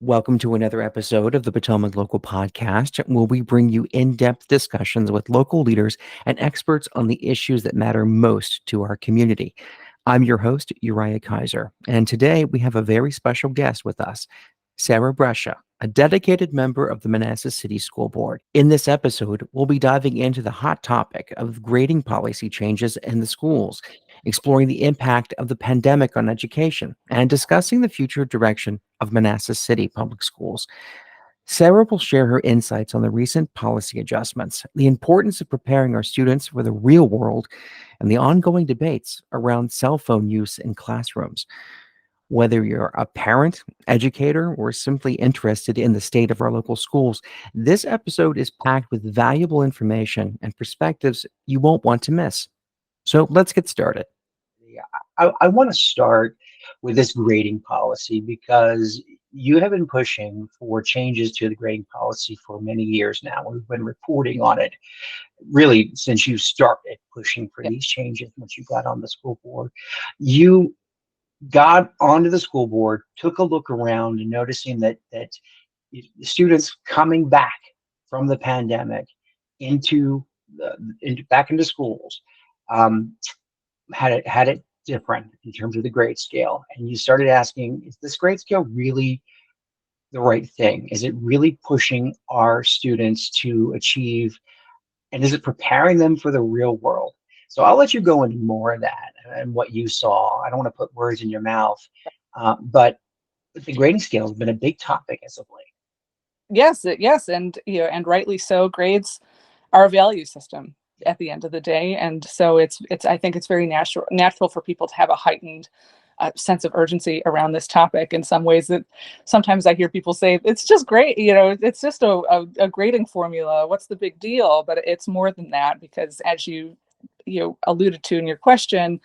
Welcome to another episode of the Potomac Local Podcast, where we bring you in depth discussions with local leaders and experts on the issues that matter most to our community. I'm your host, Uriah Kiser, and today we have a very special guest with us, Sara Brescia, a dedicated member of the Manassas City School Board. In this episode, we'll be diving into the hot topic of grading policy changes in the schools, exploring the impact of the pandemic on education, and discussing the future direction of Manassas City Public Schools. Sarah will share her insights on the recent policy adjustments, the importance of preparing our students for the real world, and the ongoing debates around cell phone use in classrooms. Whether you're a parent, educator, or simply interested in the state of our local schools, this episode is packed with valuable information and perspectives you won't want to miss. So let's get started. Yeah, I want to start with this grading policy because you have been pushing for changes to the grading policy for many years now. We've been reporting on it really since you started pushing for these changes once you got on the school board. You got onto the school board, took a look around and noticing that students coming back from the pandemic back into schools um, had it different in terms of the grade scale, and you started asking, is this grade scale really the right thing? Is it really pushing our students to achieve, and is it preparing them for the real world? So I'll let you go into more of that and what you saw. I don't want to put words in your mouth, but the grading scale has been a big topic as of late. Yes, and and rightly so. Grades are a value system at the end of the day, and so it's. I think it's very natural for people to have a heightened sense of urgency around this topic. In some ways, that sometimes I hear people say it's just great. It's just a grading formula. What's the big deal? But it's more than that, because as you alluded to in your question,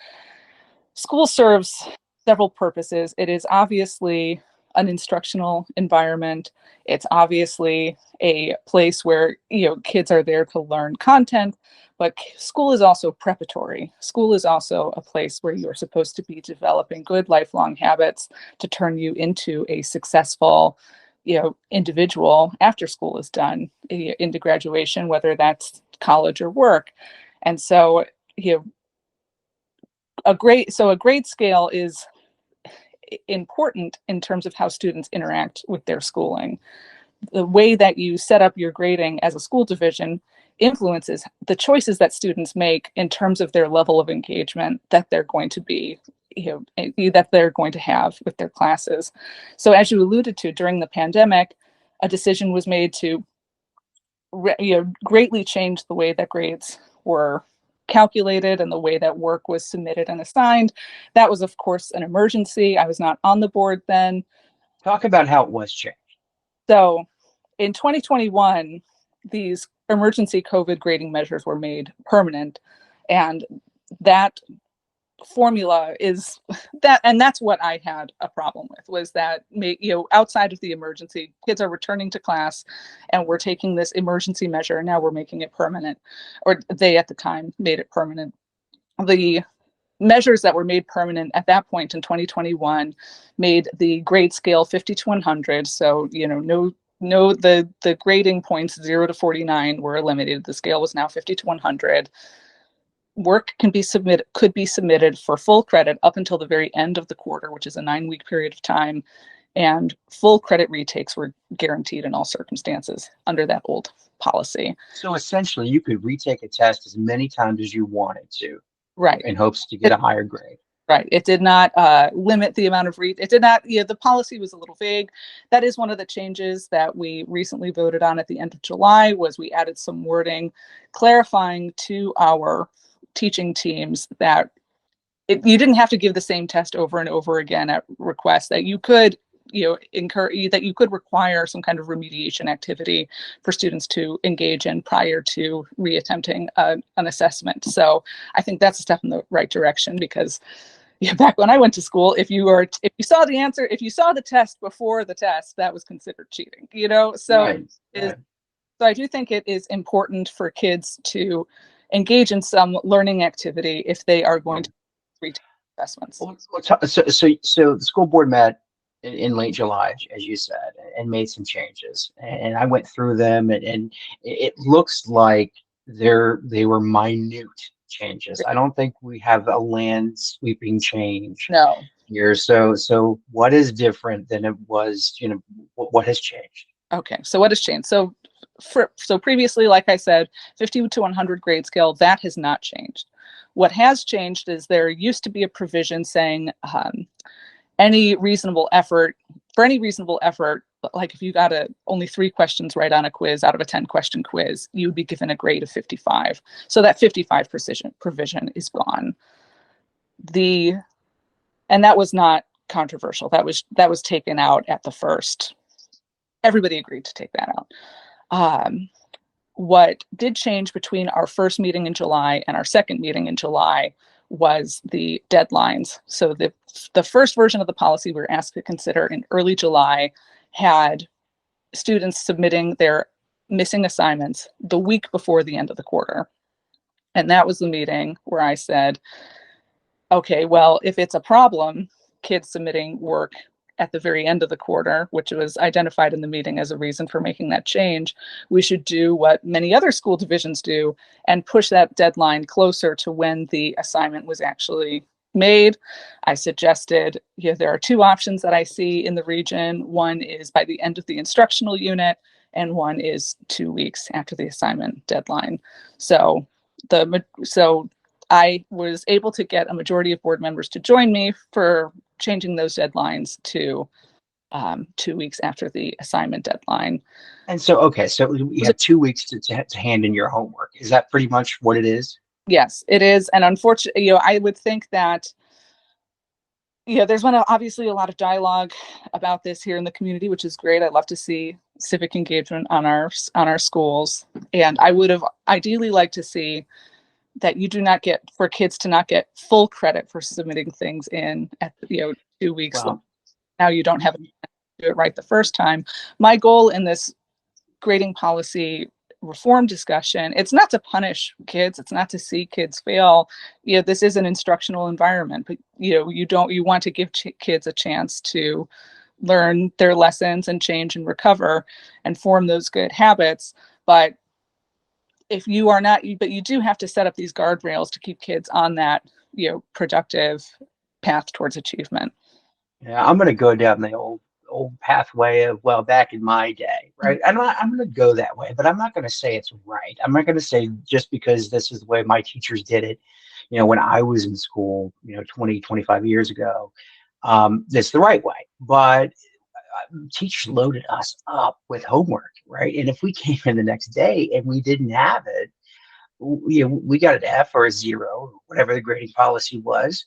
school serves several purposes. It is obviously an instructional environment. It's obviously a place where kids are there to learn content, but school is also preparatory. School is also a place where you're supposed to be developing good lifelong habits to turn you into a successful individual after school is done, into graduation, whether that's college or work. And so a grade scale is important in terms of how students interact with their schooling. The way that you set up your grading as a school division influences the choices that students make in terms of their level of engagement that they're going to be, that they're going to have with their classes. So as you alluded to, during the pandemic, a decision was made to greatly change the way that grades were calculated and the way that work was submitted and assigned. That was, of course, an emergency. I was not on the board then. Talk about how it was changed. So in 2021, these emergency COVID grading measures were made permanent, and that formula is that, and that's what I had a problem with, was that outside of the emergency, kids are returning to class and we're taking this emergency measure and now we're making it permanent, or they at the time made it permanent. The measures that were made permanent at that point in 2021 made the grade scale 50 to 100. So the grading points 0 to 49 were eliminated. The scale was now 50 to 100. Work could be submitted for full credit up until the very end of the quarter, which is a 9-week period of time, and full credit retakes were guaranteed in all circumstances under that old policy. So essentially, you could retake a test as many times as you wanted to, right, in hopes to get a higher grade. Right. It did not limit the amount of it did not. The policy was a little vague. That is one of the changes that we recently voted on at the end of July. Was we added some wording clarifying to our teaching teams that you didn't have to give the same test over and over again at request, that you could that you could require some kind of remediation activity for students to engage in prior to reattempting an assessment. So I think that's a step in the right direction, because back when I went to school, if you saw the answer, if you saw the test before the test, that was considered cheating. So Right. So I do think it is important for kids to engage in some learning activity if they are going to retake assessments. So the school board met in late July, as you said, and made some changes. And I went through them, and it looks like they were minute changes. I don't think we have a land sweeping change No. here. So what is different than it was? What has changed? Okay, so what has changed? So previously, like I said, 50 to 100 grade scale, that has not changed. What has changed is there used to be a provision saying any reasonable effort, like if you got only 3 questions right on a quiz out of a 10-question quiz, you'd be given a grade of 55. So that 55 provision is gone. And that was not controversial. That was taken out at the first. Everybody agreed to take that out. What did change between our first meeting in July and our second meeting in July was the deadlines. So the first version of the policy we were asked to consider in early July had students submitting their missing assignments the week before the end of the quarter. And that was the meeting where I said, okay, well, if it's a problem, kids submitting work at the very end of the quarter, which was identified in the meeting as a reason for making that change, we should do what many other school divisions do and push that deadline closer to when the assignment was actually made. I suggested, there are 2 options that I see in the region. One is by the end of the instructional unit, and one is 2 weeks after the assignment deadline. So I was able to get a majority of board members to join me for changing those deadlines to 2 weeks after the assignment deadline. And so, okay, so you have 2 weeks to hand in your homework. Is that pretty much what it is? Yes, it is. And unfortunately, I would think that, there's been obviously a lot of dialogue about this here in the community, which is great. I'd love to see civic engagement on our schools. And I would have ideally liked to see that for kids to not get full credit for submitting things in at 2 weeks. Well, now you don't have to do it right the first time. My goal in this grading policy reform discussion, it's not to punish kids, it's not to see kids fail. This is an instructional environment, but you want to give kids a chance to learn their lessons and change and recover and form those good habits. But if you are not, but you do have to set up these guardrails to keep kids on that, productive path towards achievement. Yeah, I'm going to go down the old pathway of, well, back in my day, right? I'm going to go that way, but I'm not going to say it's right. I'm not going to say just because this is the way my teachers did it, when I was in school, 20, 25 years ago, that's the right way. But teachers loaded us up with homework, right? And if we came in the next day and we didn't have it, we got an F or a 0, whatever the grading policy was.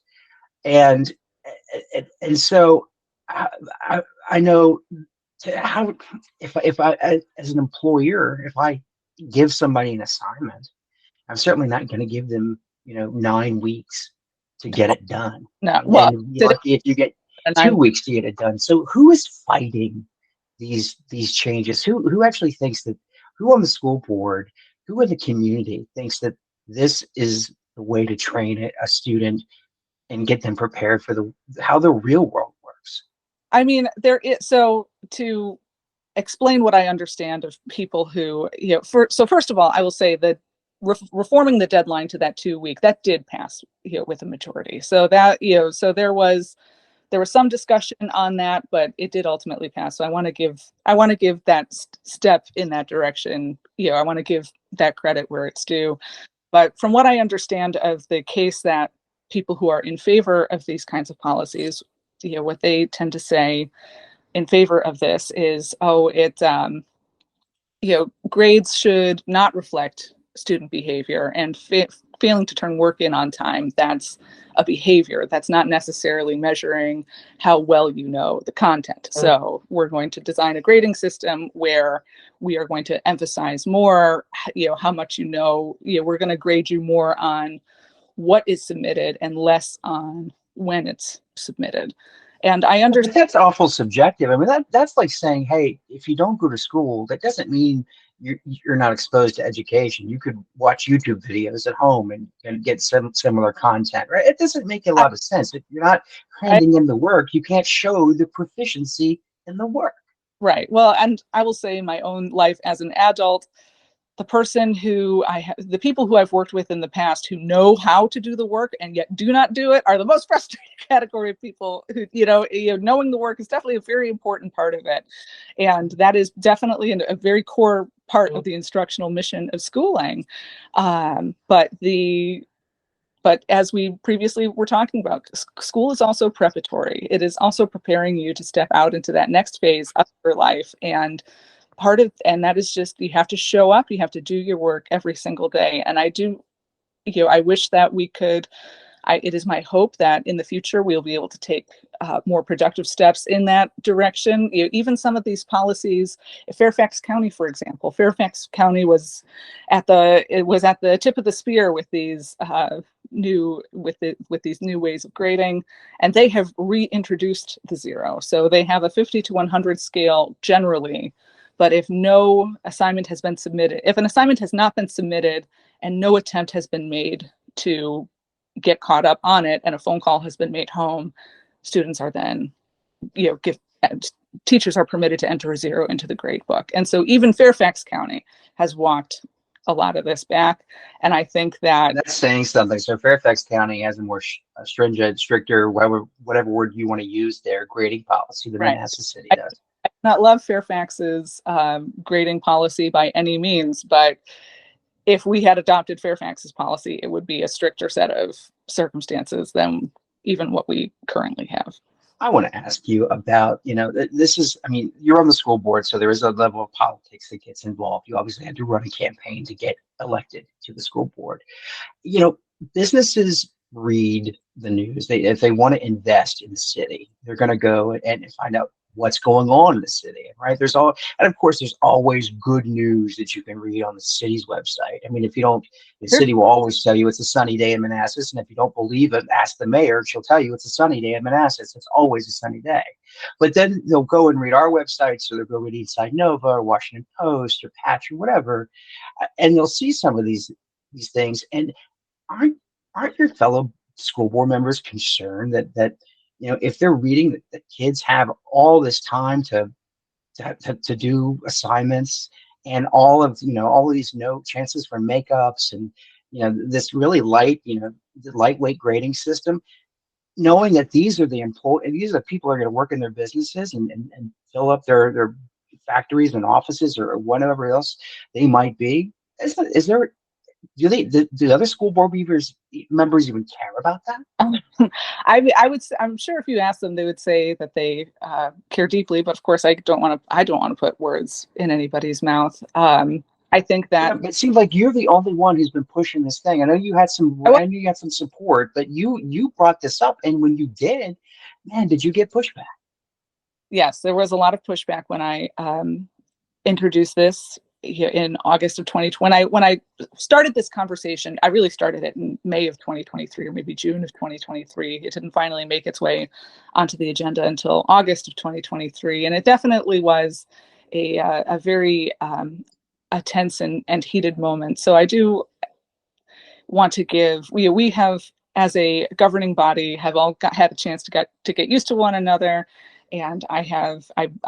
And so I know how, if I as an employer, if I give somebody an assignment, I'm certainly not going to give them 9 weeks to get it done. No, well, and you're lucky if you get 2 weeks to get it done. So who is fighting these changes? Who actually thinks that? Who on the school board? Who in the community thinks that this is the way to train a student and get them prepared for how the real world works? I mean, so to explain what I understand of people who, so first of all, I will say that reforming the deadline to that 2 week, that did pass, with a majority. So that, so there was some discussion on that, but it did ultimately pass. So I want to give that step in that direction. I want to give that credit where it's due. But from what I understand of the case, that people who are in favor of these kinds of policies, what they tend to say in favor of this is, grades should not reflect student behavior, and failing to turn work in on time, that's a behavior. That's not necessarily measuring how well you know the content. So we're going to design a grading system where we are going to emphasize more, how much we're going to grade you more on what is submitted and less on when it's submitted. And I understand. But that's awful subjective. I mean, that's like saying, hey, if you don't go to school, that doesn't mean you're not exposed to education. You could watch YouTube videos at home and get some similar content, right? It doesn't make a lot of sense. If you're not handing in the work, you can't show the proficiency in the work. Right. Well, and I will say in my own life as an adult, the people who I've worked with in the past who know how to do the work and yet do not do it are the most frustrating category of people who, knowing the work is definitely a very important part of it. And that is definitely a very core part of the instructional mission of schooling. But as we previously were talking about, school is also preparatory. It is also preparing you to step out into that next phase of your life. And that is just, you have to show up, you have to do your work every single day. And I wish that we could, it is my hope that in the future we'll be able to take more productive steps in that direction. Even some of these policies, Fairfax County, for example, Fairfax County was at the tip of the spear with these with these new ways of grading, and they have reintroduced the zero. So they have a 50 to 100 scale generally, but if no assignment has been submitted, if an assignment has not been submitted and no attempt has been made to get caught up on it, and a phone call has been made home, students are then, teachers are permitted to enter a zero into the grade book. And so even Fairfax County has walked a lot of this back. And I think that's saying something. So Fairfax County has a more stringent, stricter, whatever word you want to use there, grading policy than Manassas City does. I do not love Fairfax's grading policy by any means, but if we had adopted Fairfax's policy, it would be a stricter set of circumstances than even what we currently have. I want to ask you about, you're on the school board, so there is a level of politics that gets involved. You obviously had to run a campaign to get elected to the school board. Businesses read the news. If they want to invest in the city, they're going to go and find out what's going on in the city, right? And of course, there's always good news that you can read on the city's website. I mean, the city will always tell you it's a sunny day in Manassas, and if you don't believe it, ask the mayor. She'll tell you it's a sunny day in Manassas. It's always a sunny day. But then they'll go and read our website, so they'll go read Inside Nova or Washington Post or Patch or whatever, and you'll see some of these things. And aren't your fellow school board members concerned that if they're reading that kids have all this time to do assignments and all of these no chances for makeups and this really lightweight grading system, knowing that these are the people who are going to work in their businesses and fill up their factories and offices or whatever else they might be. Do other school board members even care about that? I'm sure if you ask them, they would say that they care deeply, but of course I don't want to put words in anybody's mouth. I think that it seems like you're the only one who's been pushing this thing. I know you had some support, but you brought this up, and when you did, man, did you get pushback? Yes, there was a lot of pushback when I introduced this in August of 2020. When I started this conversation, I really started it in May of 2023 or maybe June of 2023. It didn't finally make its way onto the agenda until August of 2023, and it definitely was a very a tense and heated moment. So I do want to give, we have, as a governing body, have all had a chance to get used to one another. And I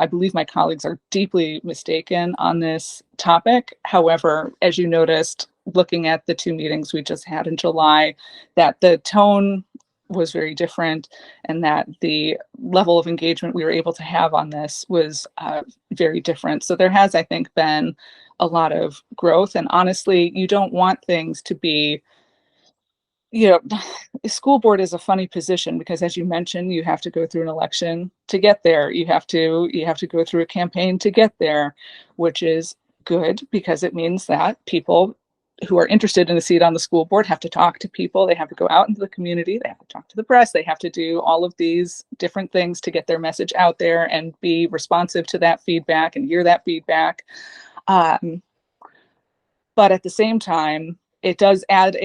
believe my colleagues are deeply mistaken on this topic. However, as you noticed, looking at the two meetings we just had in July, that the tone was very different and that the level of engagement we were able to have on this was very different. So there has, I think, been a lot of growth. And honestly, you don't want things to be, the school board is a funny position because, as you mentioned, you have to go through an election to get there. You have to go through a campaign to get there, which is good because it means that people who are interested in a seat on the school board have to talk to people. They have to go out into the community. They have to talk to the press. They have to do all of these different things to get their message out there and be responsive to that feedback and hear that feedback. But at the same time, it does add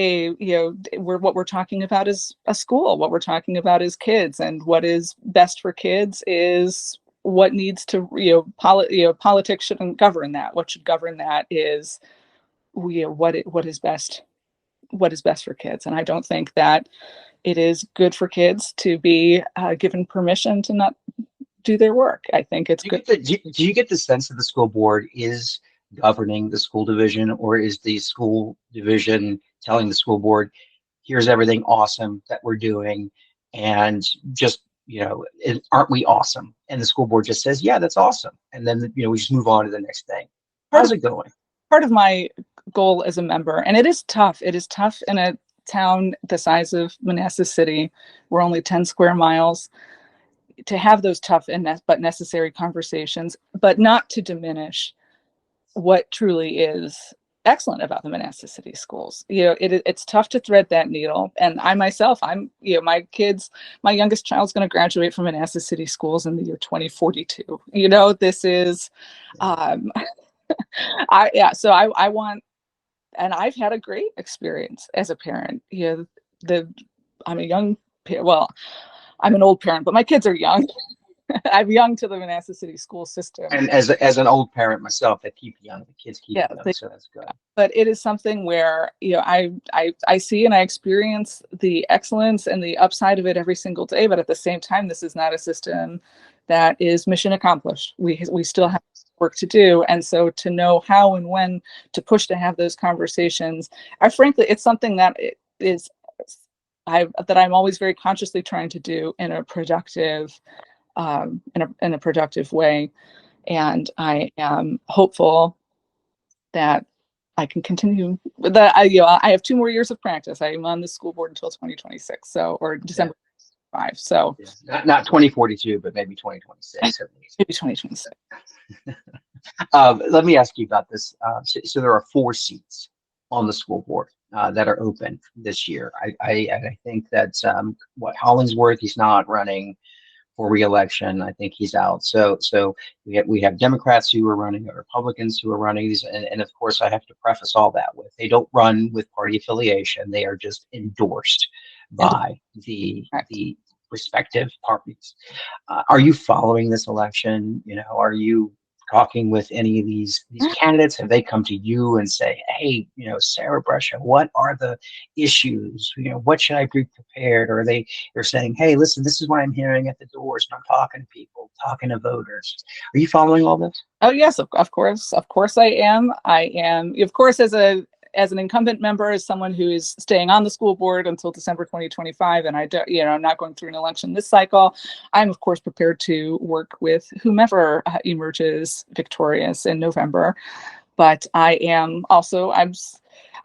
what we're talking about is a school. What we're talking about is kids, and what is best for kids is what needs to, politics shouldn't govern that. What should govern that is, what is best for kids. And I don't think that it is good for kids to be given permission to not do their work. I think it's good. Do you get the sense that the school board is governing the school division, or is the school division telling the school board, here's everything awesome that we're doing, and just, aren't we awesome? And the school board just says, yeah, that's awesome. And then, we just move on to the next thing. How's it going? Part of my goal as a member, and it is tough in a town the size of Manassas City. We're only 10 square miles, to have those tough but necessary conversations, but not to diminish what truly is excellent about the Manassas City schools. It's tough to thread that needle. And I myself, my youngest child's going to graduate from Manassas City schools in the year 2042. This is, so I want, and I've had a great experience as a parent. I'm a young, well, I'm an old parent, but my kids are young. I'm young to the Manassas City school system. And as an old parent myself, they keep young. The kids keep young, so that's good. But it is something where I see and I experience the excellence and the upside of it every single day. But at the same time, this is not a system that is mission accomplished. We still have work to do, and so to know how and when to push to have those conversations, frankly, it's something that I'm always very consciously trying to do in a productive. In a productive way, and I am hopeful that I can continue with that. I have 2 more years of practice. I am on the school board until 2026, or December 5. So not 2042, but maybe 2026. Maybe 2026. Let me ask you about this. So there are 4 seats on the school board that are open this year. I think that Hollingsworth, he's not running for re-election. I think he's out. So we have Democrats who are running, Republicans who are running these, and of course I have to preface all that with, they don't run with party affiliation. They are just endorsed by the respective parties. Are you following this election? Are you talking with any of these candidates? Have they come to you and say, hey, Sara Brescia, what are the issues? What should I be prepared? Or they're saying, hey, listen, this is what I'm hearing at the doors, and I'm talking to people, talking to voters. Are you following all this? Oh yes, of course I am. I am, of course, as an incumbent member, as someone who is staying on the school board until December 2025, and I'm not going through an election this cycle, I'm of course prepared to work with whomever emerges victorious in November. But I am also,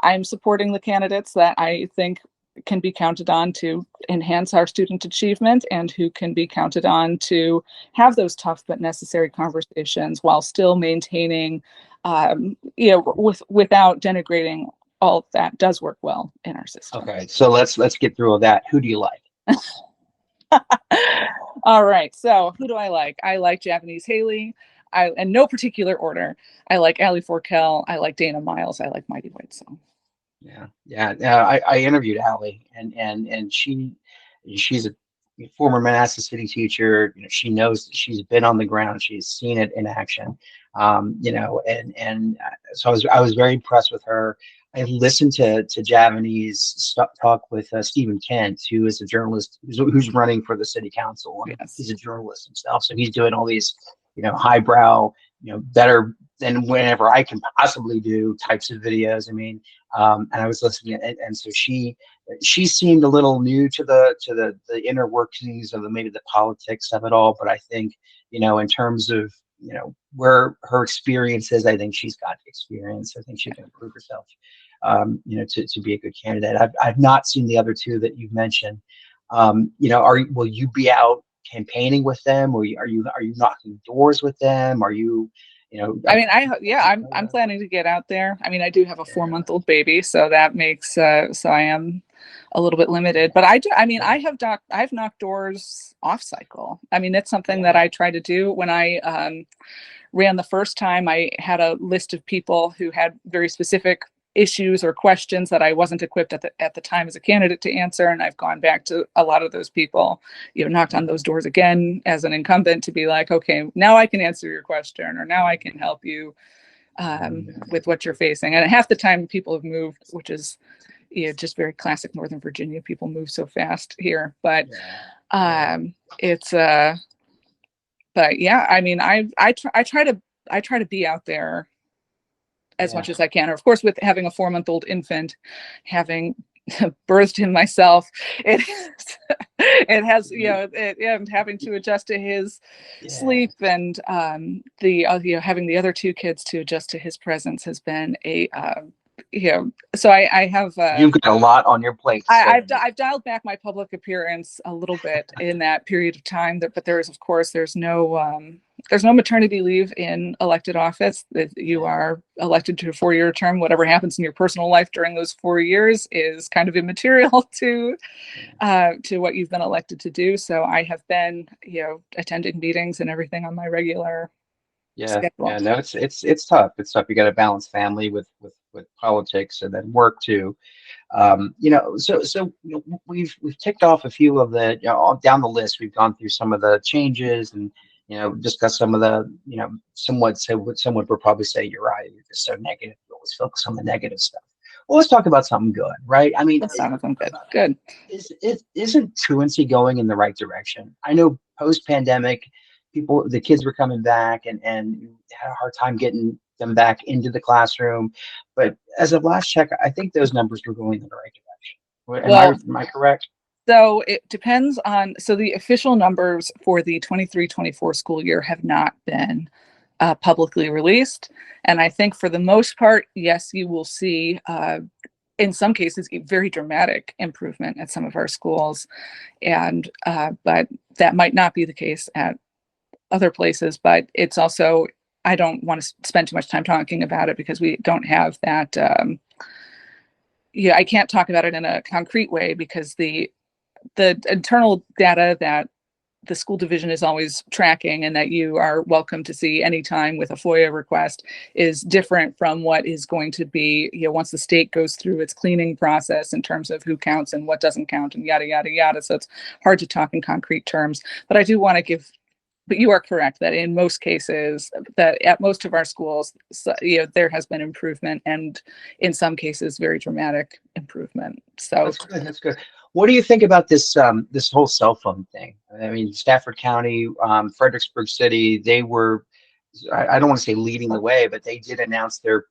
I'm supporting the candidates that I think can be counted on to enhance our student achievement, and who can be counted on to have those tough but necessary conversations while still maintaining without denigrating all that does work well in our system. Okay, so let's get through all that. Who do you like? All right, so who do I like? I like Japanese Haley. In no particular order. I like Allie Forkel. I like Dana Miles. I like Mighty White Song. Yeah. I interviewed Allie, and she's a former Manassas City teacher. She knows, she's been on the ground. She's seen it in action. So I was very impressed with her. I listened to Javanese talk with Stephen Kent, who is a journalist who's running for the city council. Yes. He's a journalist himself, so he's doing all these highbrow, better than whenever I can possibly do types of videos. And I was listening, and so she seemed a little new to the inner workings of maybe the politics of it all. But I think, in terms of where her experience is, I think she's got the experience. I think she can prove herself, to be a good candidate. I've not seen the other 2 that you've mentioned. Will you be out campaigning with them, or are you knocking doors with them? Are you, I'm planning to get out there. I do have a 4-month-old baby, so that makes so I am a little bit limited. But I've knocked doors off cycle. It's something that I try to do. When I ran the first time, I had a list of people who had very specific issues or questions that I wasn't equipped at the time as a candidate to answer. And I've gone back to a lot of those people, knocked on those doors again as an incumbent to be like, okay, now I can answer your question, or now I can help you with what you're facing. And half the time people have moved, which is just very classic Northern Virginia. People move so fast here, but it's But yeah, I mean, I try to be out there as Yeah. much as I can. Or of course, with having a 4-month-old infant, having birthed him myself, it it has, you know, and having to adjust to his Yeah. sleep, and the you know, having the other 2 kids to adjust to his presence has been a you know, so I have You've got a lot on your plate to say. I've dialed back my public appearance a little bit in that period of time. But there is, of course, there's no maternity leave in elected office. That you are elected to a 4-year term. Whatever happens in your personal life during those 4 years is kind of immaterial to what you've been elected to do. So I have been, you know, attending meetings and everything on my regular Yeah, schedule. yeah, no, it's tough. It's tough. You got to balance family with politics and then work too. You know, we've ticked off a few of the, you know, down the list. We've gone through some of the changes and, you know, discussed some of the, you know, somewhat say what someone would probably say, you're right, you're just so negative. You always focus on the negative stuff. Well, let's talk about something good, right? I mean, That sounds good. Good. isn't truancy going in the right direction? I know post-pandemic, the kids were coming back and you had a hard time getting them back into the classroom. But as of last check, I think those numbers were going in the right direction. Well, Am I correct? so it depends on, so the official numbers for the 23-24 school year have not been publicly released. And I think for the most part, yes, you will see, in some cases, a very dramatic improvement at some of our schools. And, but that might not be the case at other places. But it's also, I don't want to spend too much time talking about it because we don't have that. Yeah, I can't talk about it in a concrete way because the internal data that the school division is always tracking and that you are welcome to see anytime with a FOIA request is different from what is going to be, you know, once the state goes through its cleaning process in terms of who counts and what doesn't count and yada, yada, yada. So it's hard to talk in concrete terms. But I do want to but you are correct that in most cases, that at most of our schools, so, you know, there has been improvement, and in some cases, very dramatic improvement. So That's good. That's good. What do you think about this whole cell phone thing? I mean, Stafford County, Fredericksburg City, they were, I don't want to say leading the way, but they did announce their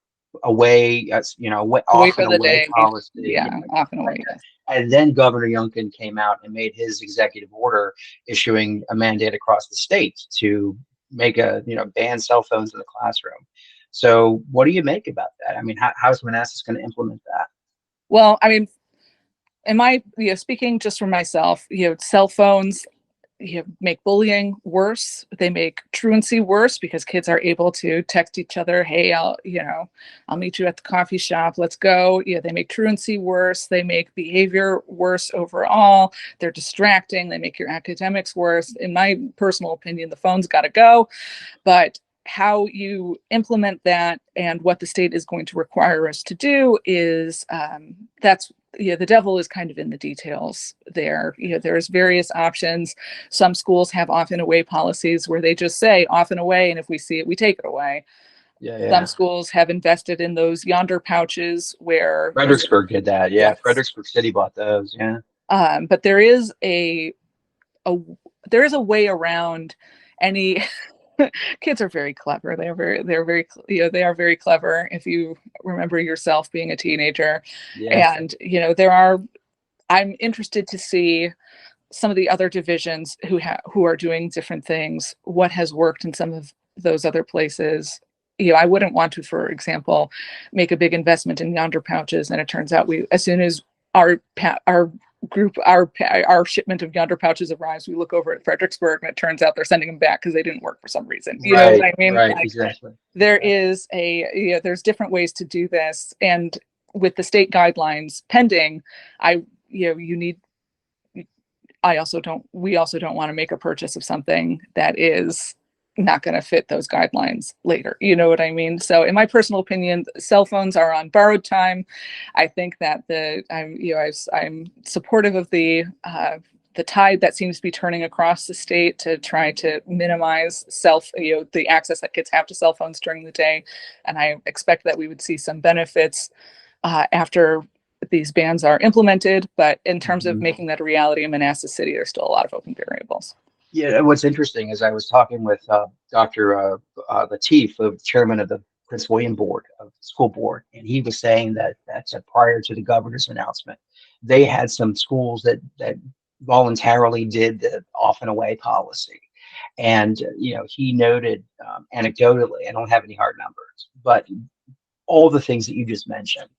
away, you know, away off for and the away day, policy. yeah, Yeah, off and away. Yes. and then Governor Youngkin came out and made his executive order issuing a mandate across the state to make you know, ban cell phones in the classroom. So what do you make about that? I mean, how's Manassas going to implement that? Well, I mean, you know, speaking just for myself, you know, cell phones, you know, make bullying worse. They make truancy worse because kids are able to text each other, "Hey, I'll meet you at the coffee shop. Let's go." You know, they make truancy worse. They make behavior worse overall. They're distracting. They make your academics worse. In my personal opinion, the phone's got to go. But how you implement that and what the state is going to require us to do is that's, you know, the devil is kind of in the details there. You know, there's various options. Some schools have off and away policies where they just say off and away, and if we see it, we take it away. Yeah, Some schools have invested in those yonder pouches where Fredericksburg did that. Yeah, yes. Fredericksburg City bought those. Yeah. But there is a there is a way around any kids are very clever. You know, they are very clever if you remember yourself being a teenager. Yeah. And, you know, I'm interested to see some of the other divisions who are doing different things, what has worked in some of those other places. You know, I wouldn't want to, for example, make a big investment in yonder pouches, and it turns out as soon as our shipment of yonder pouches arrives, we look over at Fredericksburg, and it turns out they're sending them back because they didn't work for some reason. You know what I mean? Right. Like, Exactly. there's different ways to do this, and with the state guidelines pending, we also don't want to make a purchase of something that is not going to fit those guidelines later. You know what I mean? So in my personal opinion, cell phones are on borrowed time. I think that I'm supportive of the tide that seems to be turning across the state to try to minimize the access that kids have to cell phones during the day. And I expect that we would see some benefits after these bans are implemented. But in terms of making that a reality in Manassas City, there's still a lot of open variables. Yeah, and what's interesting is I was talking with Dr. Latif, the chairman of the Prince William Board of the School Board, and he was saying that prior to the governor's announcement, they had some schools that voluntarily did the off and away policy, and he noted anecdotally, I don't have any hard numbers, but all the things that you just mentioned,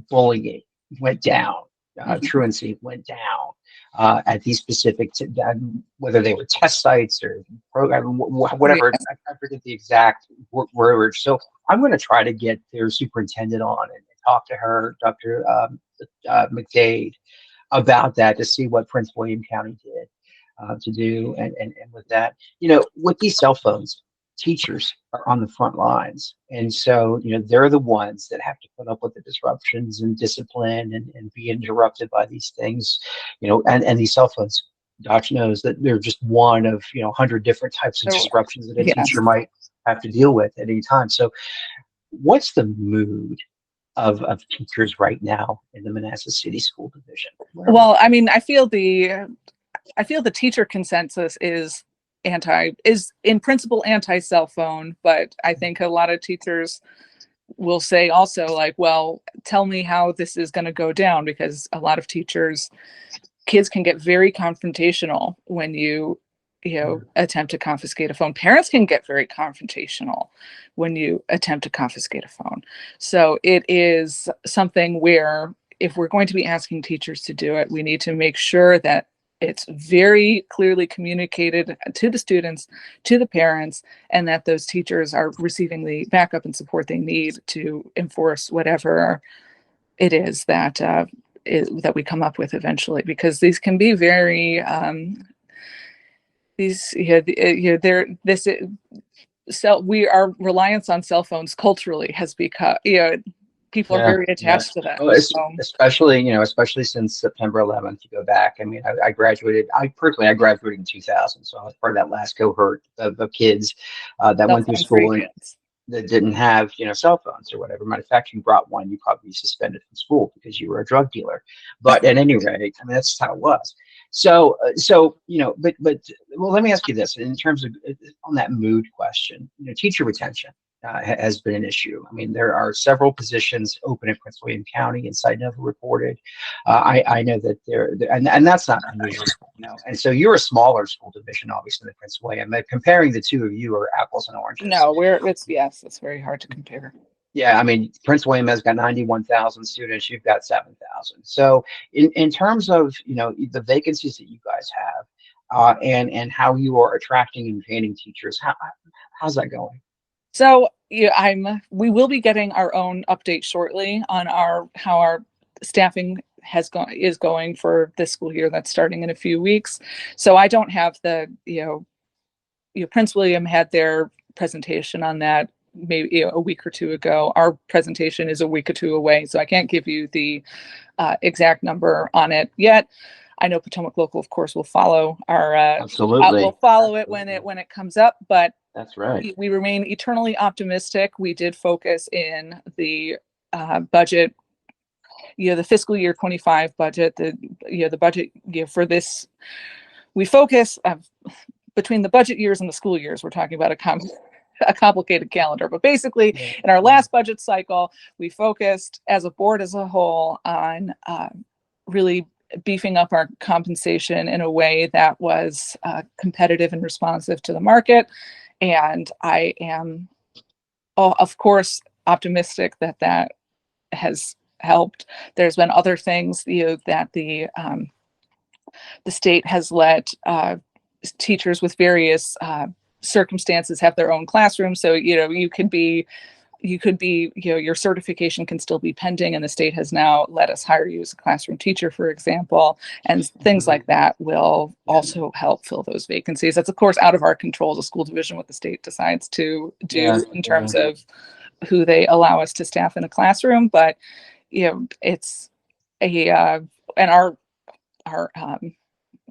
bullying went down, truancy went down at these specific, whether they were test sites or program, whatever. I forget the exact word. So I'm going to try to get their superintendent on and talk to her, Dr. McDade, about that to see what Prince William County did to do. And with that, with these cell phones, teachers are on the front lines. And so, they're the ones that have to put up with the disruptions and discipline and be interrupted by these things, and these cell phones. Dodge knows that they're just one of, 100 different types of disruptions that a teacher might have to deal with at any time. So what's the mood of teachers right now in the Manassas City School Division? Well, I mean, I feel the teacher consensus is in principle anti-cell phone, but I think a lot of teachers will say also, like, well, tell me how this is going to go down, because a lot of kids can get very confrontational when you attempt to confiscate a phone. Parents can get very confrontational when you attempt to confiscate a phone. So it is something where, if we're going to be asking teachers to do it, we need to make sure that it's very clearly communicated to the students, to the parents, and that those teachers are receiving the backup and support they need to enforce whatever it is that that we come up with eventually. Because these can be very our reliance on cell phones culturally has become, people are very attached to that. Oh, especially since September 11th. You go back. I mean, I graduated. I graduated in 2000, so I was part of that last cohort of kids that went through school that didn't have cell phones or whatever. Matter of fact, you brought one, you probably be suspended from school because you were a drug dealer. But at any rate, I mean, that's how it was. So but well, let me ask you this in terms of on that mood question. Teacher retention has been an issue. I mean, there are several positions open in Prince William County, and Nova reported. I know that and that's not unusual, And so you're a smaller school division, obviously, than Prince William. Comparing the two of you are apples and oranges. No, it's very hard to compare. Yeah, I mean, Prince William has got 91,000 students. You've got 7,000. So in terms of the vacancies that you guys have, and how you are attracting and retaining teachers, how's that going? So we will be getting our own update shortly on how our staffing is going for this school year that's starting in a few weeks. So I don't have Prince William had their presentation on that maybe a week or two ago. Our presentation is a week or two away, so I can't give you the exact number on it yet. I know Potomac Local, of course, will follow our absolutely. We'll follow it when it comes up, but that's right. We remain eternally optimistic. We did focus in the budget, the fiscal year 25 budget, the budget for this. We focus between the budget years and the school years. We're talking about a complicated calendar, but basically, in our last budget cycle, we focused as a board as a whole on really beefing up our compensation in a way that was competitive and responsive to the market. And I am, of course, optimistic that has helped. There's been other things, that the state has let teachers with various circumstances have their own classroom. So you could be your certification can still be pending, and the state has now let us hire you as a classroom teacher, for example, and things like that will also help fill those vacancies. That's of course out of our control as a school division, what the state decides to do in terms of who they allow us to staff in a classroom, but it's and our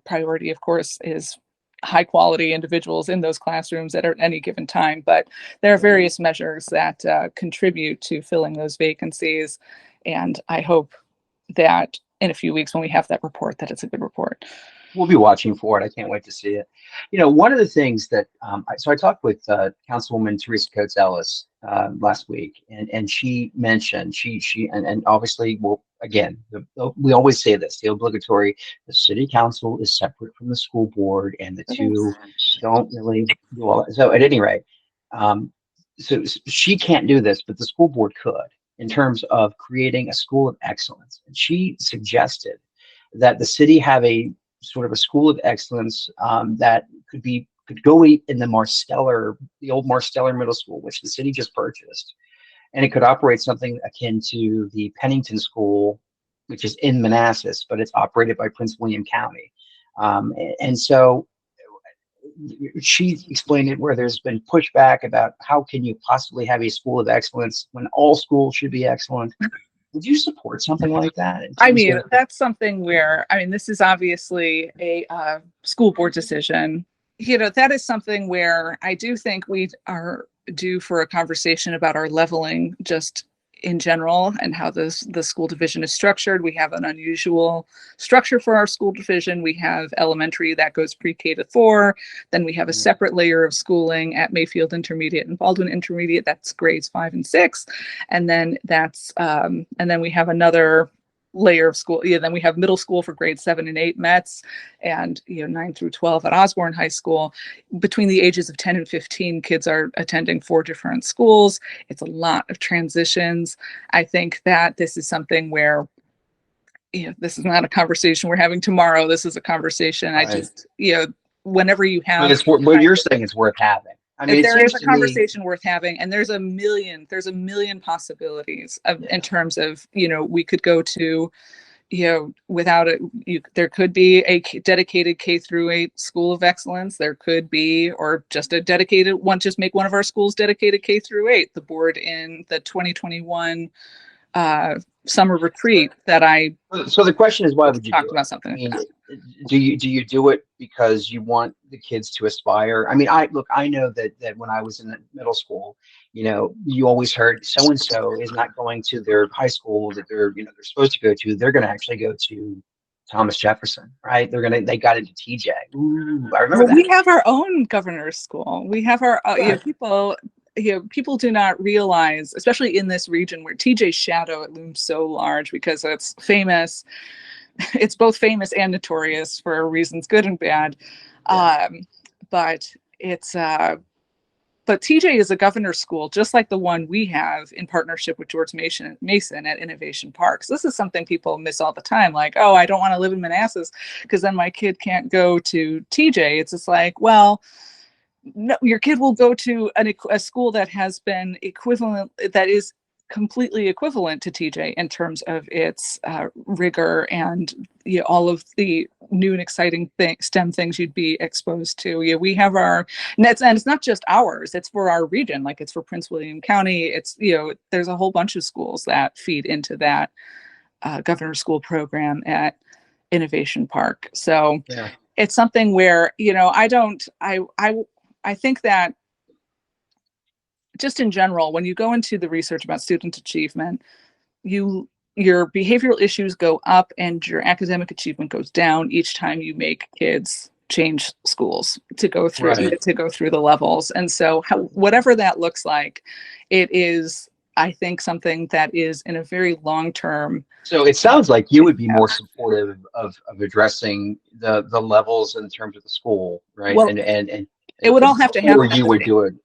priority, of course, is high quality individuals in those classrooms at any given time. But there are various measures that contribute to filling those vacancies. And I hope that in a few weeks when we have that report, that it's a good report. we'll be watching for it. I can't wait to see it. One of the things that I talked with Councilwoman Teresa Coates Ellis last week, and she mentioned and obviously, well, again, we always say this: the obligatory, the city council is separate from the school board, and the two don't really do all that. So at any rate, so she can't do this, but the school board could, in terms of creating a school of excellence. And she suggested that the city have a sort of a school of excellence that could go in the old Marsteller Middle School, which the city just purchased, and it could operate something akin to the Pennington School, which is in Manassas, but it's operated by Prince William County. And so she explained it where there's been pushback about how can you possibly have a school of excellence when all schools should be excellent. Would you support something like that? I mean, that's something where, this is obviously a school board decision. That is something where I do think we are due for a conversation about our leveling just in general and how the school division is structured. We have an unusual structure for our school division. We have elementary that goes pre-K to 4. Then we have a separate layer of schooling at Mayfield Intermediate and Baldwin Intermediate. That's grades 5 and 6. And then and then we have another layer of school. Then we have middle school for grades 7 and 8 Mets, and 9 through 12 at Osborne High School. Between the ages of 10 and 15, kids are attending 4 different schools. It's a lot of transitions. I think that this is something where this is not a conversation we're having tomorrow. This is a conversation. Right. I just whenever you have, what you're saying is worth having. There is a conversation worth having, and there's a million possibilities in terms of, we could go to, without it, there could be a dedicated K through 8 school of excellence. There could be, or just a dedicated one, just make one of our schools dedicated K through 8. The board in the 2021 summer retreat that So the question is, why would you talk about something like that? Do you do it because you want the kids to aspire? I know that when I was in middle school, you always heard so-and-so is not going to their high school that they're supposed to go to. They're going to actually go to Thomas Jefferson, right? They got into TJ. Ooh, I remember that. We have our own governor's school. We have our people do not realize, especially in this region where TJ's shadow, it looms so large because it's famous. It's both famous and notorious for reasons good and bad. Yeah. But TJ is a governor's school, just like the one we have in partnership with George Mason at Innovation Parks. This is something people miss all the time. Like, oh, I don't want to live in Manassas because then my kid can't go to TJ. It's just like, well, no, your kid will go to a school that has been equivalent, that is completely equivalent to TJ in terms of its rigor and all of the new and exciting STEM things you'd be exposed to. We have our nets, and it's not just ours, it's for our region. Like, it's for Prince William County. It's, there's a whole bunch of schools that feed into that governor's school program at Innovation Park. So it's something where, I think that just in general, when you go into the research about student achievement, your behavioral issues go up and your academic achievement goes down each time you make kids change schools to go through the levels. And so whatever that looks like, it is, I think, something that is in a very long term. So it sounds like you would be more supportive of addressing the levels in terms of the school, right? Well, and it would all have to happen. Or you would do it.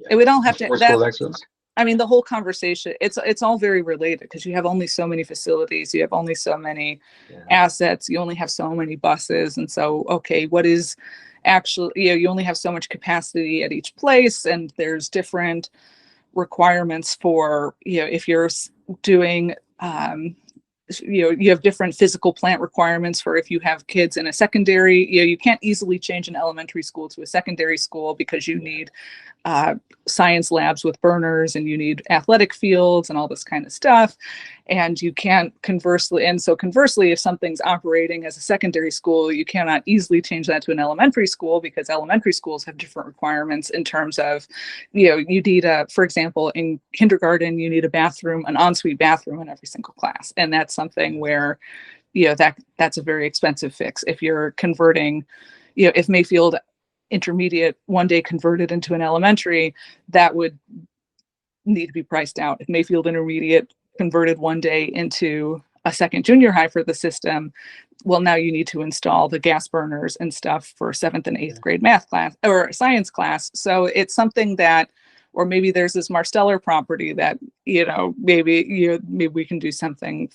It would all have to. The whole conversation, it's all very related because you have only so many facilities, you have only so many assets, you only have so many buses, and so what is actually, you only have so much capacity at each place, and there's different requirements for, if you're doing you have different physical plant requirements for if you have kids in a secondary, you can't easily change an elementary school to a secondary school because you need science labs with burners, and you need athletic fields and all this kind of stuff. And you can't conversely, if something's operating as a secondary school, you cannot easily change that to an elementary school because elementary schools have different requirements in terms of, you need for example, in kindergarten, you need a bathroom, an ensuite bathroom in every single class. And that's something where that's a very expensive fix. If you're converting, if Mayfield Intermediate one day converted into an elementary, that would need to be priced out. If Mayfield Intermediate converted one day into a second junior high for the system, well, now you need to install the gas burners and stuff for 7th and 8th grade math class or science class. So it's something that, or maybe there's this Marsteller property that, maybe we can do something.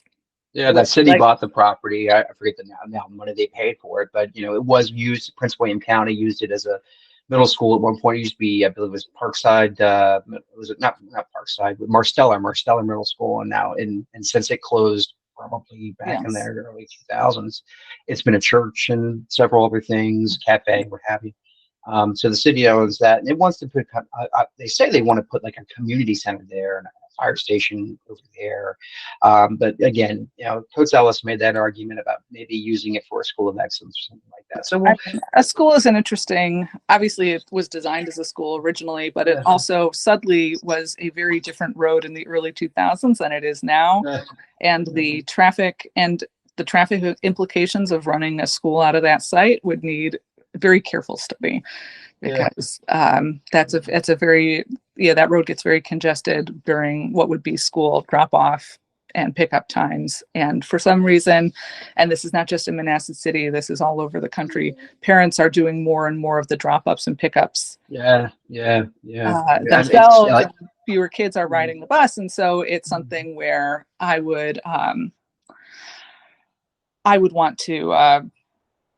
Yeah, that city bought the property. I forget the now money they paid for it, but it was used. Prince William County used it as a middle school at one point. It used to be, I believe, it was Parkside. Was it not Parkside, but Marsteller Middle School, and now and since it closed probably back in the early 2000s, it's been a church and several other things, cafe, what have you. So the city owns that, and it wants to put. They say they want to put like a community center there and a fire station over there. But again, Coates Ellis made that argument about maybe using it for a school of excellence or something like that. So a school is an interesting. Obviously, it was designed as a school originally, but it also Sudley was a very different road in the early 2000s than it is now, and the traffic implications of running a school out of that site would need very careful study, because it's a very that road gets very congested during what would be school drop off and pickup times. And for some reason, and this is not just in Manassas City, this is all over the country, parents are doing more and more of the drop ups and pickups themselves. And fewer kids are riding the bus, and so it's something where I would want to.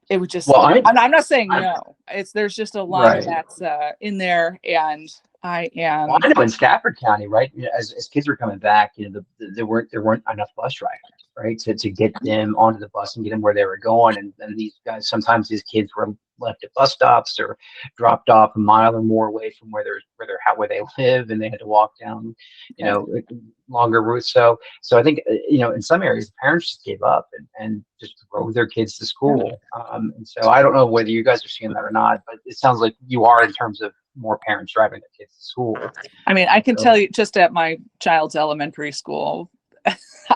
It would just. Well, I'm not saying no. There's just a lot of that's in there, and I am. Well, I know in Stafford County, right? As kids were coming back, there weren't enough bus drivers, right? To get them onto the bus and get them where they were going, and these guys, sometimes these kids were left at bus stops or dropped off a mile or more away from where they live, and they had to walk down, longer routes. So I think in some areas the parents just gave up and just drove their kids to school. And so I don't know whether you guys are seeing that or not, but it sounds like you are in terms of more parents driving their kids to school. I mean, I can tell you, just at my child's elementary school,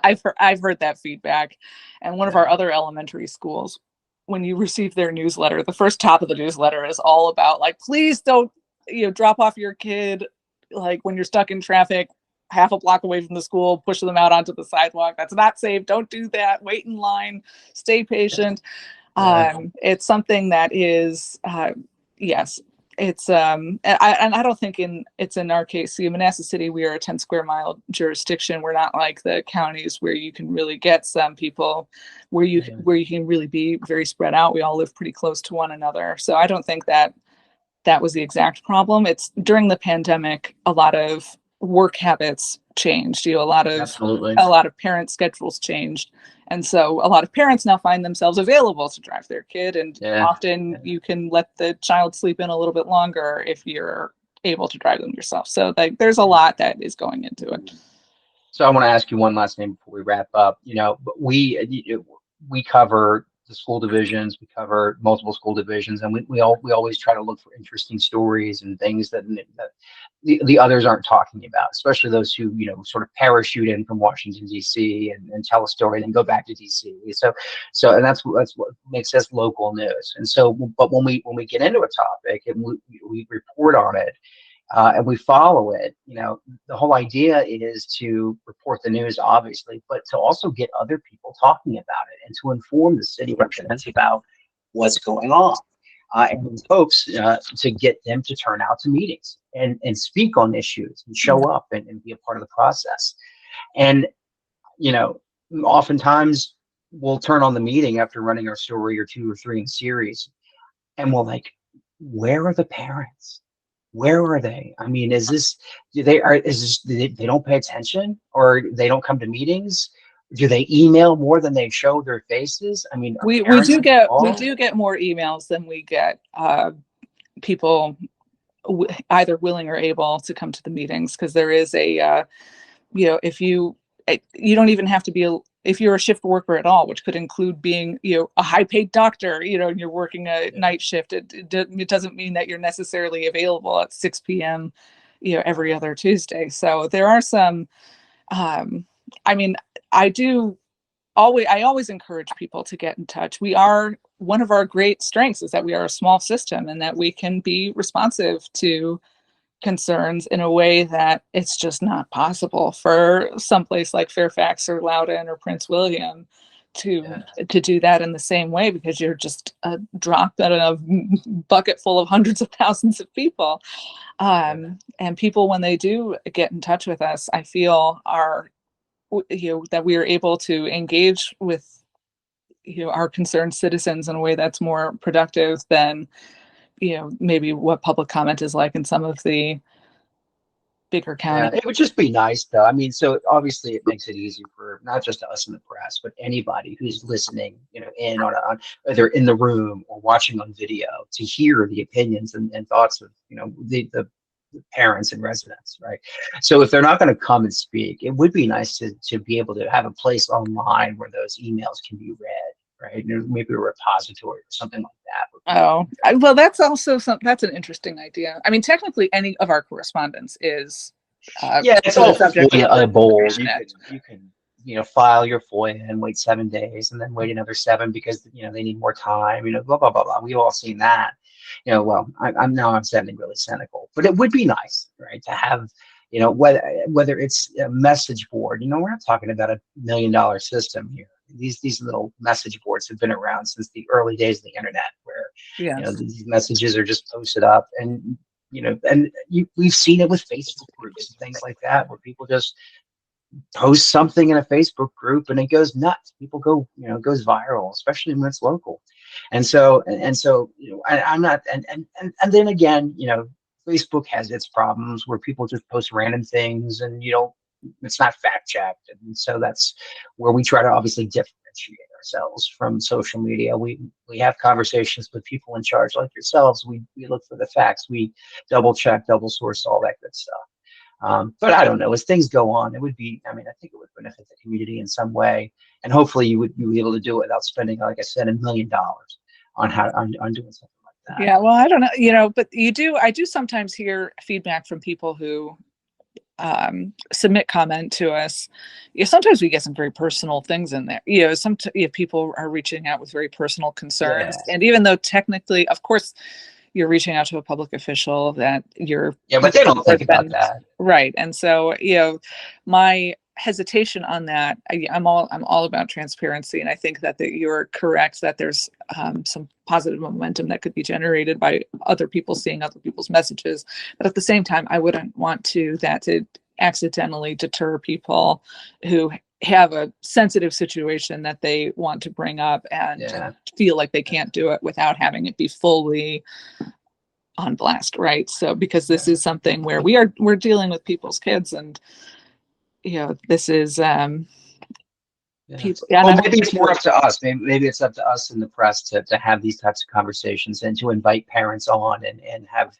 I've heard that feedback, and one of our other elementary schools, when you receive their newsletter, the first top of the newsletter is all about like, please don't drop off your kid like when you're stuck in traffic half a block away from the school, push them out onto the sidewalk. That's not safe. Don't do that. Wait in line. Stay patient. It's something that is yes. It's and I don't think it's in our case. See, in Manassas City, we are a 10 square mile jurisdiction. We're not like the counties where you can really get some people where you can really be very spread out. We all live pretty close to one another. So I don't think that was the exact problem. It's during the pandemic, a lot of work habits changed. A lot of parent schedules changed. And so a lot of parents now find themselves available to drive their kid. And often you can let the child sleep in a little bit longer if you're able to drive them yourself. So there's a lot that is going into it. So I want to ask you one last thing before we wrap up. We cover the school divisions, we cover multiple school divisions, and we always try to look for interesting stories and things that the others aren't talking about, especially those who sort of parachute in from Washington D.C. and tell a story and then go back to D.C. So and that's what makes us local news. And so, but when we get into a topic and we report on it and we follow it, the whole idea is to report the news, obviously, but to also get other people talking about it and to inform the city residents about what's going on. And folks, to get them to turn out to meetings and speak on issues and show up and be a part of the process. And, oftentimes we'll turn on the meeting after running our story or 2 or 3 in series, and we'll like, where are the parents? Where are they? I mean, they don't pay attention, or they don't come to meetings? Do they email more than they show their faces? I mean, we do get more emails than we get people either willing or able to come to the meetings, because there is a if you don't even have to be if you're a shift worker at all, which could include being a high paid doctor, and you're working a night shift, it doesn't mean that you're necessarily available at 6 p.m. every other Tuesday. So there are some I mean, I do I always encourage people to get in touch. One of our great strengths is that we are a small system and that we can be responsive to concerns in a way that it's just not possible for someplace like Fairfax or Loudoun or Prince William to do that in the same way, because you're just a drop in a bucket full of hundreds of thousands of people. And people, when they do get in touch with us, I feel that we are able to engage with our concerned citizens in a way that's more productive than maybe what public comment is like in some of the bigger counties. It would just be nice, though. I mean, so obviously it makes it easy for not just us in the press, but anybody who's listening, in on either in the room or watching on video, to hear the opinions and thoughts of, the parents and residents, right? So if they're not going to come and speak, it would be nice to be able to have a place online where those emails can be read, right? Maybe a repository or something like that. Oh, well, that's also that's an interesting idea. I mean, technically, any of our correspondence is it's all subject to FOIA-able. You can file your FOIA and wait 7 days, and then wait another 7 because they need more time. Blah blah blah blah. We've all seen that. Well, I'm sounding really cynical, but it would be nice, right, to have, whether it's a message board. We're not talking about $1 million system here. These little message boards have been around since the early days of the internet, where these messages are just posted up, and we've seen it with Facebook groups and things like that, where people just post something in a Facebook group and it goes nuts. People go, it goes viral, especially when it's local. And so, I'm not, and then again, Facebook has its problems where people just post random things and it's not fact checked. And so that's where we try to obviously differentiate ourselves from social media. We have conversations with people in charge like yourselves. We look for the facts. We double check, double source, all that good stuff. But I don't know, as things go on, I think it would benefit the community in some way. And hopefully you would be able to do it without spending, like I said, $1 million on doing something like that. Yeah, well, I don't know, but I do sometimes hear feedback from people who submit comment to us. Sometimes we get some very personal things in there. Some people are reaching out with very personal concerns. And even though technically, of course, you're reaching out to a public official that but they don't think about that, right? And so my hesitation on that, I'm all about transparency, and I think that you're correct that there's some positive momentum that could be generated by other people seeing other people's messages, but at the same time, I wouldn't want that to accidentally deter people who have a sensitive situation that they want to bring up and feel like they can't do it without having it be fully on blast, right? So because this is something where we're dealing with people's kids, and this is people. Well, maybe it's more up to us. Maybe it's up to us in the press to have these types of conversations and to invite parents on and have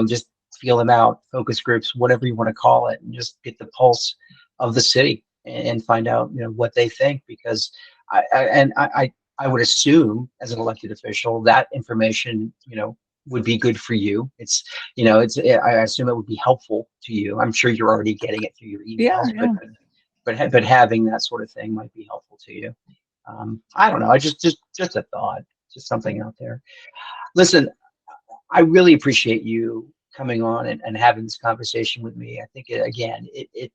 just feel them out, focus groups, whatever you want to call it, and just get the pulse of the city and find out what they think, because I would assume as an elected official that information would be good for you. I assume it would be helpful to you. I'm sure you're already getting it through your emails, but having that sort of thing might be helpful to you. I don't know. I just a thought, just something out there. Listen, I really appreciate you coming on and having this conversation with me. I think it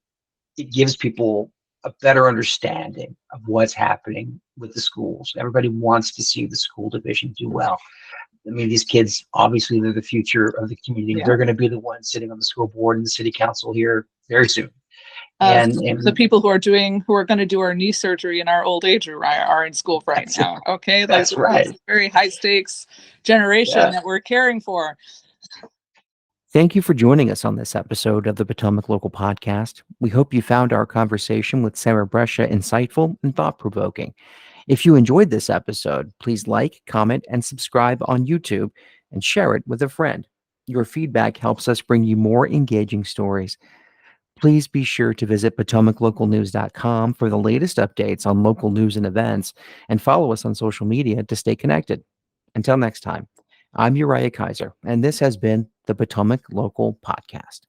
gives people a better understanding of what's happening with the schools. Everybody wants to see the school division do well. I mean, these kids, obviously, they're the future of the community. They're going to be the ones sitting on the school board and the city council here very soon. And the people who are going to do our knee surgery in our old age are in school right now. Okay, that's right. It's a very high stakes generation that we're caring for. Thank you for joining us on this episode of the Potomac Local Podcast. We hope you found our conversation with Sara Brescia insightful and thought-provoking. If you enjoyed this episode, please like, comment, and subscribe on YouTube and share it with a friend. Your feedback helps us bring you more engaging stories. Please be sure to visit PotomacLocalNews.com for the latest updates on local news and events, and follow us on social media to stay connected. Until next time, I'm Uriah Kiser, and this has been the Potomac Local Podcast.